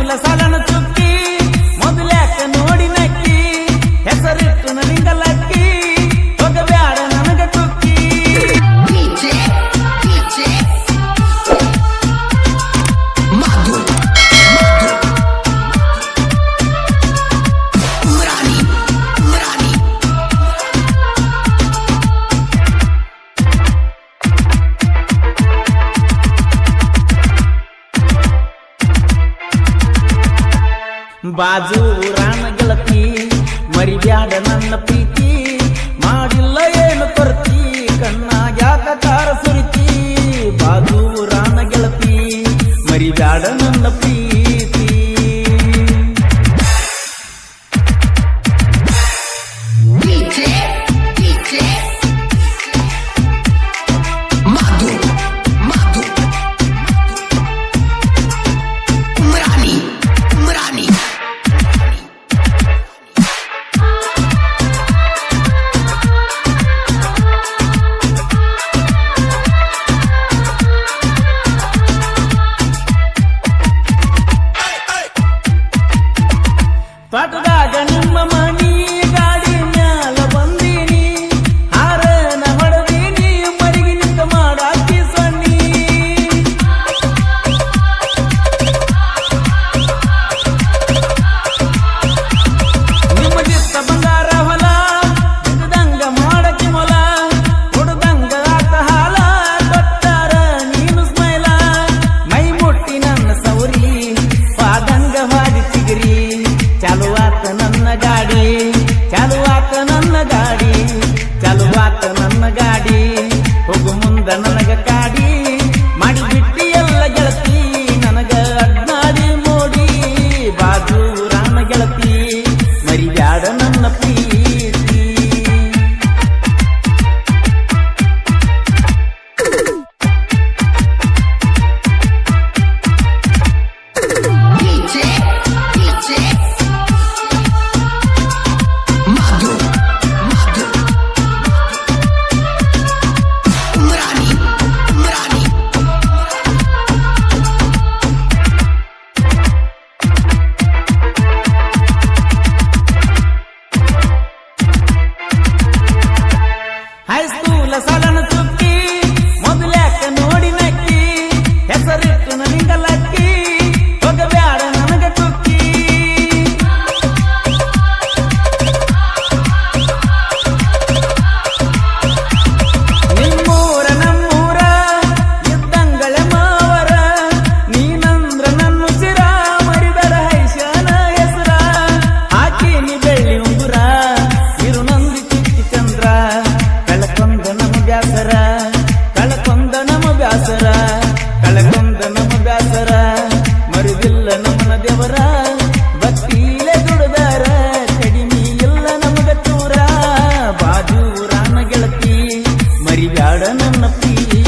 ಹೈಸ್ಕೂಲ ಸಾಲನ ಚುಕ್ಕಿ ಮೊದಲ್ಯಾಕ ನೋಡಿ ನಕ್ಕಿ ಹೆಸರಿಟ್ಟು ನನಗಲಕ್ಕಿ ಹೋಗಬ್ಯಾಡ ನನಗ ತುಕ್ಕಿ ಬಾಜು ಊರಾನ ಗೆಳತಿ ಮರಿಬ್ಯಾಡ ನನ್ನ ಪ್ರೀತಿ ಮಾಡಿಲ್ಲ ಏನು ಕೊರತಿ ಕಣ್ಣಾಗ್ಯಾಕ ಕಾರ ಸುರಿತಿ ಬಾಜು ಊರಾನ ಗೆಳತಿ ಮರಿಬ್ಯಾಡ ನನ್ನ ಪ್ರೀತಿ ಪಾಟದಾಗ ನಿಮ್ಮ ಮನಿ ಗಾಡಿ ಮ್ಯಾಲ ಬಂದೀನಿ ಹಾರನ ಹೊಡೆದೀನಿ ಮರಿಗಿ ನಿಂತ ಮಾಡಾಕಿ ಸೊನ್ನಿ ನಿಮ್ಮ ದಿತ್ತ ಬಂಗಾರ ಹೊಲ ಬಿದ್ದಂಗ ಮಾಡಕಿ ಮೊಲ ಹೊಡೆದಂಗ ಆತ ಹಾಲ ಕೊಟ್ಟಾರ ನೀನು ಸ್ಮೈಲ ಮೈ ಮುಟ್ಟಿ ನನ್ನ ಸೌರಿ ಪಾದಂಗ ಹಾದಿ ಚಿಗಿರಿ ಚಾಲುವಾತ ನನ್ನ ಗಾಡಿ ಚಾಲುವಾತ ನನ್ನ ಗಾಡಿ ಚಾಲುವಾತ ನನ್ನ ಗಾಡಿ ಹೋಗು ಮುಂದ ನನಗ ಕಾಡಿ ಮಾಡಿ ಬಿಟ್ಟಿ ಎಲ್ಲ ಗೆಳತಿ ನನಗ ಅಡ್ನಾಡಿ ಮೋಡಿ ಬಾಜು ರಾಮ ಗೆಳತಿ ಮರಿಬ್ಯಾಡ ನನ್ನ ಪ್ರೀತಿ ಹೈಸ್ಕೂಲ ಸಾಲನ ಚುಕ್ಕಿ ಮೊದಲ್ಯಾಕ ನೋಡಿ ನಕ್ಕಿ ಹೆಸರಿಟ್ಟು ನನಗಲಕ್ಕಿ ಹೋಗಬ್ಯಾಡ ನನಗ ತುಕ್ಕಿ ನಿಮ್ಮೂರ ನಮ್ಮೂರ ಇದ್ದಂಗಳೆ ಮಾವರ ನೀನಂದ್ರ ನನ್ನ ಉಸಿರ ಮರಿದರ ಹೈಶನ ಹೆಸರ ಹಾಕಿನಿ ಬೆಳ್ಳಿ ಉಂಗುರ ಇರು ನಂದಿ ಚಿಕ್ಕಿ ಚಂದ್ರ ಕಳಕೊಂದ ನಮ ಬ್ಯಾಸರ ಕಳಕೊಂದ ನಮ ಬ್ಯಾಸರ ಕಳಕೊಂದ ನಮ ಬ್ಯಾಸರ ಮರುದಿಲ್ಲ ನಮನ ದೇವರ ಭಕ್ತಿಲೆ ದುಡದಾರ ಕಡಿಮೆ ಇಲ್ಲ ನಮಗ ಚೂರ ಬಾಜು ರಾಮ ಗೆಳತಿ ಮರಿಬ್ಯಾಡ ನನ್ನ ಪ್ರೀತಿ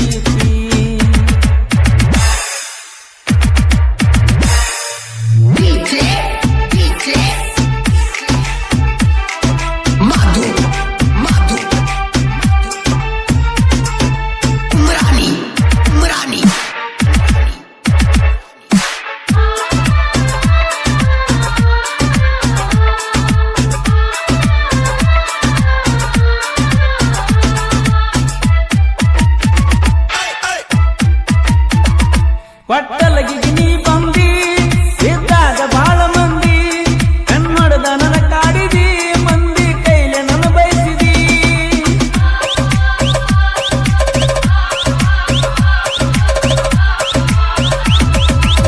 ಪಟ್ಟಲಗಿಗೆ ನೀ ಬಂದಿ ಇದ್ದಾಗ ಬಾಳ ಮಂದಿ ಕನ್ನಡದ ನನ್ನ ಕಾಡಿದಿ ಮಂದಿ ಕೈಲೆ ನನ್ನ ಬಯಸಿದಿ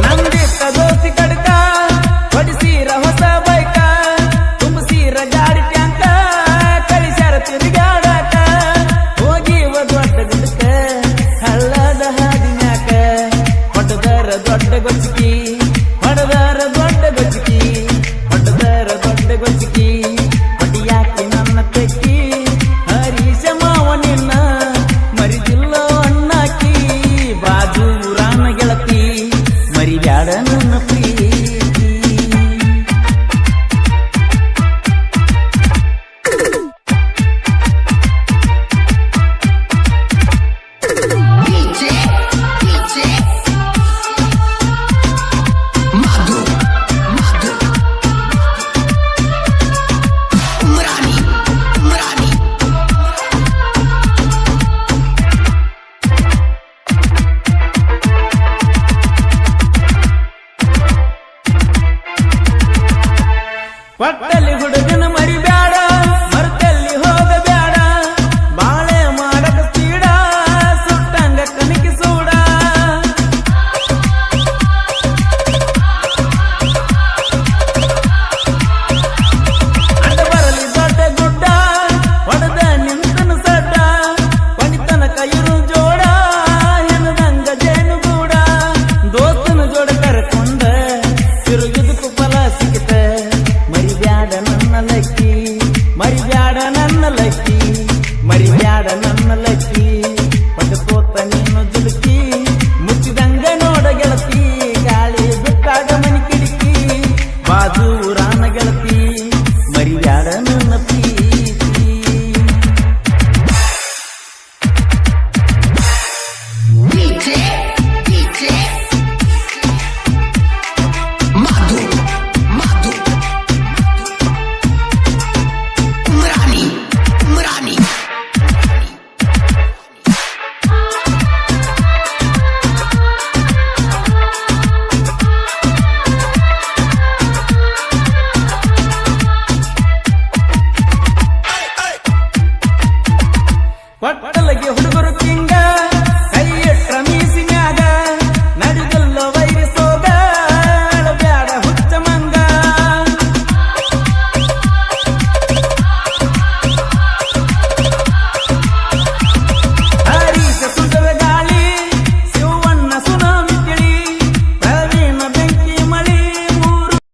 ನಂದಿತ್ತ ದೋಸ್ತಿ ಕಡಕ ಹೊಡಿಸೀರ ಹೊಸ ಬೈಕ ತುಂಬಸೀರ ಗಾಡಿ ಟ್ಯಾಂಕ ಕಳಿಸ್ಯಾರ ತಿರುಗಾಡಕ ಹೋಗಿವ ದೊಡ್ಡ ಗುಡ್ಕ ಹಳ್ಳದ ಹಾದಿನ್ಯಾಕ ಹೊಡೆದರ ದೊಡ್ಡ ಗೊಚ್ಚಿಕಿ ಹೊಡೆದರ ದೊಡ್ಡ ಗೊಚ್ಚಿಕಿ ಹೊಡೆದರ ದೊಡ್ಡ ಗೊಚ್ಚಿಕಿ ಹೊಡಿಯಾಕಿ ನನ್ನ ತೆಕ್ಕಿ ಹರೀಶ ಮಾವ ನಿನ್ನ ಮರಿದಿಲ್ಲ ಅಣ್ಣಾಕಿ ಬಾಜು ರಾಮ ಗೆಳತಿ ಮರಿಬ್ಯಾಡ ನನ್ನ ಪ್ರೀತಿ ಒಟ್ಟಲ್ಲಿ ಹುಡುಗ